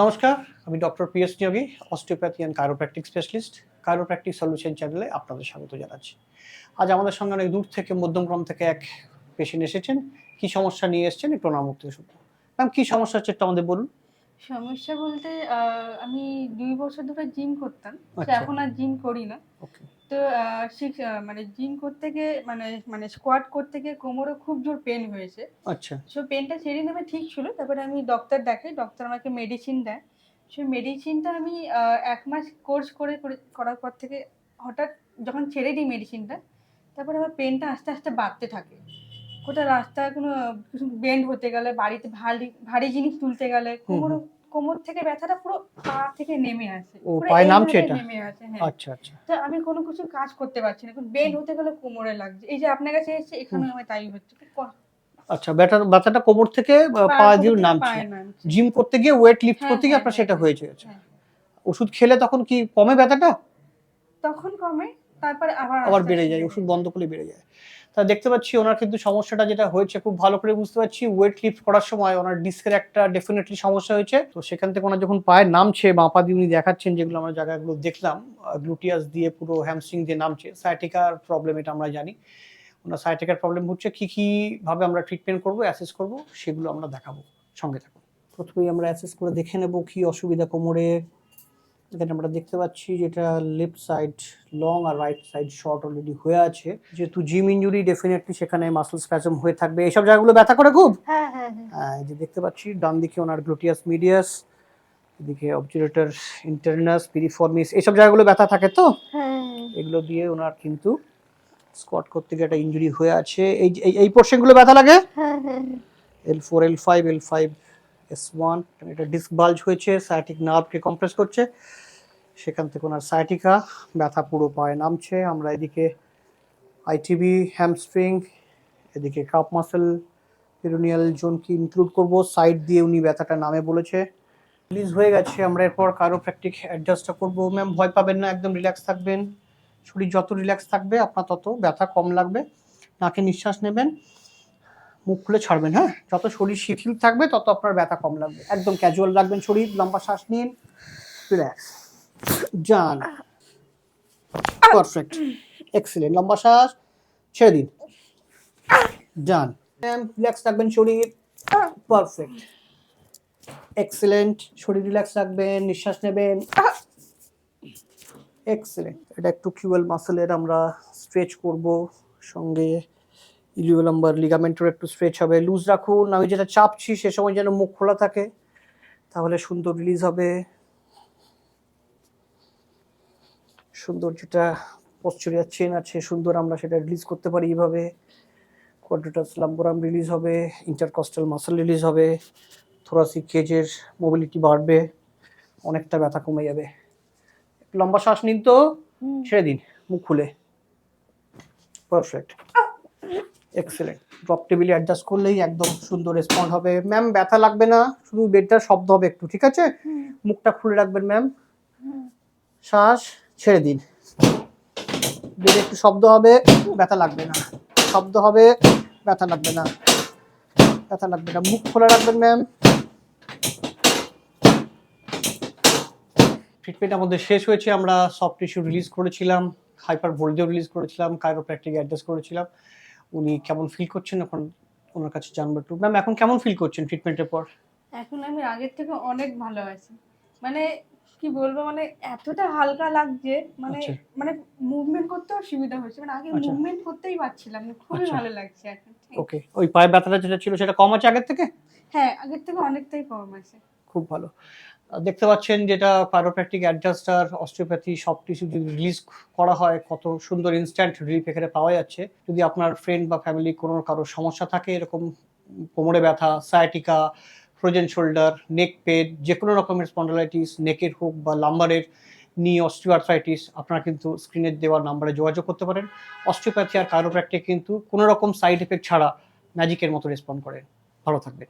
নমস্কার, আমি doctor P S Neogi, osteopathy and chiropractic specialist. Chiropractic solution চ্যানেলে আপনাদের স্বাগত জানাচ্ছি। আজ আমাদের সঙ্গে অনেক দূর থেকে মধ্যমগ্রাম থেকে এক পেশেন্ট এসেছেন। কি সমস্যা নিয়ে এসেছেন একটু ওনার মুখ থেকে শুনবো। ম্যাম, কি সমস্যা হচ্ছে একটু আমাদের বলুন। সমস্যা বলতে আমি ২ বছর ধরে জিম করতাম। তো আচ্ছা। এখন আর জিম করি না। ওকে। তো মানে জিম করতে গিয়ে মানে স্কোয়াট করতে গিয়ে কোমরে খুব জোর পেন হয়েছে। আচ্ছা। সো পেনটা সেদিন আমার ঠিক ছিল। তারপরে আমি ডক্টর দেখাই। ডক্টর আমাকে মেডিসিন দেয়। সেই মেডিসিনটা আমি ১ মাস কোর্স করার পর থেকে হঠাৎ যখন ছেড়ে দিই মেডিসিনটা, তারপরে আমার পেনটা আস্তে, আস্তে বাড়তে থাকে। কোথাও রাস্তায় কোনো কিছু বেন্ড হতে গেলে, বাড়িতে ভারী ভারী জিনিস তুলতে গেলে কোমর থেকে ব্যথাটা পুরো পা থেকে নেমে আসে। ও, পুরো পায়ে নামছে এইভাবে এটা? নেমে আসে। হ্যাঁ। আচ্ছা, আচ্ছা। তো আমি কোনো কিছু কাজ করতে পারছি না। এখন বেন্ড হতে গেলে কোমরে লাগছে। এই যে আপনার কাছে এসেছি এখানেও আমার তাই হচ্ছে। খুব আচ্ছা, ব্যথাটা কোমর থেকে পা পা দিয়ে কোমর থেকে নামছে। পায়ে নামছে। জিম করতে গিয়ে ওয়েট লিফট হ্যাঁ, করতে গিয়ে হ্যাঁ, আপনার হ্যাঁ, সেটা হ্যাঁ, হয়েছে। হ্যাঁ। ওষুধ খেলে তখন কি কমে ব্যথাটা? তখন কমে, তারপরে আবার আবার আস্তে, বেড়ে আস্তে যায়, বেড়ে ওষুধ যায়। বন্ধ করলে বেড়ে যায়। তা দেখতে পাচ্ছি ওনার কিন্তু সমস্যাটা যেটা হয়েছে খুব ভালো করে বুঝতে পারছি। ওয়েট লিফট করার সময় ওনার ডিস্কের একটা ডেফিনেটলি সমস্যা হয়েছে। তো সেখান থেকে ওনার যখন পায়ে নামছে, বাঁ পা দিয়ে উনি দেখাচ্ছেন, যেগুলো আমরা জায়গাগুলো দেখলাম, গ্লুটিয়াস দিয়ে পুরো হ্যামস্ট্রিং দিয়ে নামছে। সায়াটিকার প্রবলেম, এটা আমরা জানি। ওনার সায়াটিকার প্রবলেম হচ্ছে। কি ভাবে আমরা ট্রিটমেন্ট করবো, অ্যাসেস করবো, সেগুলো আমরা দেখাবো। সঙ্গে থাকুন। প্রথমেই আমরা অ্যাসেস করে দেখে নেব কি অসুবিধা কোমরে। এখানে আমরা দেখতে পাচ্ছি যেটা লেফট সাইড লং আর রাইট সাইড শর্ট অলরেডি হয়ে আছে। যেহেতু জিম ইনজুরি, ডেফিনেটলি সেখানে মাসল স্প্যাজম হয়ে থাকবে। এইসব জায়গাগুলো ব্যথা করে খুব। হ্যাঁ, হ্যাঁ, হ্যাঁ। এই যে দেখতে পাচ্ছি ডান দিকে ওনার গ্লুটিয়াস মিডিয়াস, এদিকে অবজুরেটর ইন্টারনাস, পিরিফর্মিস, এইসব জায়গাগুলো ব্যথা থাকে। তো এগুলো দিয়ে ওনার কিন্তু স্কোয়াট করতে গিয়ে একটা ইনজুরি হয়ে আছে। এই পোর্শনগুলো ব্যথা লাগে। L4, L5, L5, S1, এটা ডিস্ক বাল্জ হয়েছে, সায়াটিক নার্ভকে কম্প্রেস করছে। সেখান থেকে ওনার সায়াটিকা ব্যথা পুরো পায়ে নামছে। আমরা এদিকে আইটিবি, হ্যামস্ট্রিং, এদিকে কাপ মাসেল, পেরোনিয়াল জোনকে ইনক্লুড করব। সাইড দিয়ে উনি ব্যথাটা নামে বলেছে। রিলিজ হয়ে গেছে। আমরা এরপর কাইরোপ্র্যাকটিক অ্যাডজাস্টটা করব। ম্যাম, ভয় পাবেন না, একদম রিল্যাক্স থাকবেন। শরীর যত রিল্যাক্স থাকবে আপনার তত ব্যথা কম লাগবে। নাকে নিঃশ্বাস নেবেন, মুখ খুলে ছাড়বেন। হ্যাঁ, যত শরীর শিথিল থাকবে তত আপনার ব্যথা কম লাগবে। একদম ক্যাজুয়াল রাখবেন শরীর। লম্বা শ্বাস নিন, রিল্যাক্স, যান। Perfect, excellent. লম্বা শ্বাস, ছেড়ে দিন, ডান। রিল্যাক্স রাখবেন শরীর। Perfect, excellent. শরীর রিল্যাক্স রাখবেন, নিঃশ্বাস নেবেন। এক্সিলেন্ট। এটা একটু কিউএল মাসেলের আমরা স্ট্রেচ করব, সঙ্গে ইলিওলাম্বার লিগামেন্টের একটু স্ট্রেচ হবে। লুজ রাখুন। আমি যেটা চাপছি সে সময় যেন মুখ খোলা থাকে, তাহলে সুন্দর রিলিজ হবে। সুন্দর যেটা পশ্চারিয়ার চেন আছে, সুন্দর আমরা সেটা রিলিজ করতে পারি এইভাবে। কোয়াড্রাটাস লাম্বোরাম রিলিজ হবে, ইন্টারকস্টাল মাসল রিলিজ হবে, থোরাসিক কেজের মোবিলিটি বাড়বে, অনেকটা ব্যথা কমে যাবে। লম্বা শ্বাস নিন, তো ছেড়ে দিন মুখ খুলে। Perfect, excellent. ড্রপ টেবিলে অ্যাডজাস্ট করলেই একদম সুন্দর রেসপন্ড হবে। ম্যাম, ব্যথা লাগবে না, শুধু বেডটার শব্দ হবে একটু, ঠিক আছে? মুখটা খুলে রাখবেন ম্যাম। শ্বাস ছেড়ে দিন। বেডে একটু শব্দ হবে, ব্যথা লাগবে না। শব্দ হবে, ব্যথা লাগবে না। ব্যথা লাগবে না। মুখ খোলা রাখবেন ম্যাম। ট্রিটমেন্ট আমাদের শেষ হয়েছে। আমরা সফট টিস্যু রিলিজ করেছিলাম, হাইপার ভোল্টেজ রিলিজ করেছিলাম, কাইরোপ্র্যাকটিক অ্যাডজাস্ট করেছিলাম। উনি কেমন ফিল করছেন এখন ওনার কাছে জানবো একটু। ম্যাম, এখন কেমন ফিল করছেন ট্রিটমেন্টের পর? এখন আমি আগের থেকে অনেক ভালো আছি। মানে কি বলবো, মানে এতটা হালকা লাগছে, মানে আচ্ছা, মানে মুভমেন্ট করতেও সুবিধা হচ্ছে। মানে আগে আচ্ছা, মুভমেন্ট করতেই পারছিলাম না। খুবই আচ্ছা। ভালো লাগছে এখন। ওকে, ওই পায়ের ব্যথাটা যেটা ছিল সেটা কম আছে আগের থেকে? হ্যাঁ, আগের থেকে অনেকটাই কম আছে। খুব ভালো। দেখতে পাচ্ছেন যেটা কাইরোপ্র্যাকটিক অ্যাডজাস্টার, অস্টিওপ্যাথি সব কিছু যদি রিলিজ করা হয়, কত সুন্দর ইনস্ট্যান্ট রিলিফ এখানে পাওয়া যাচ্ছে। যদি আপনার ফ্রেন্ড বা ফ্যামিলি কোনো কারোর সমস্যা থাকে এরকম কোমরে ব্যথা, সায়াটিকা, ফ্রোজেন শোল্ডার, নেক পেন, যে কোনো রকমের স্পন্ডালাইটিস, নেকের হোক বা লাম্বারের, নি অস্টিওআর্থ্রাইটিস, আপনারা কিন্তু স্ক্রিনের দেওয়া নাম্বারে যোগাযোগ করতে পারেন। অস্টিওপ্যাথি আর কাইরোপ্র্যাকটিক কিন্তু কোনো রকম সাইড এফেক্ট ছাড়া ম্যাজিকের মতো রেসপন্ড করে। ভালো থাকবেন।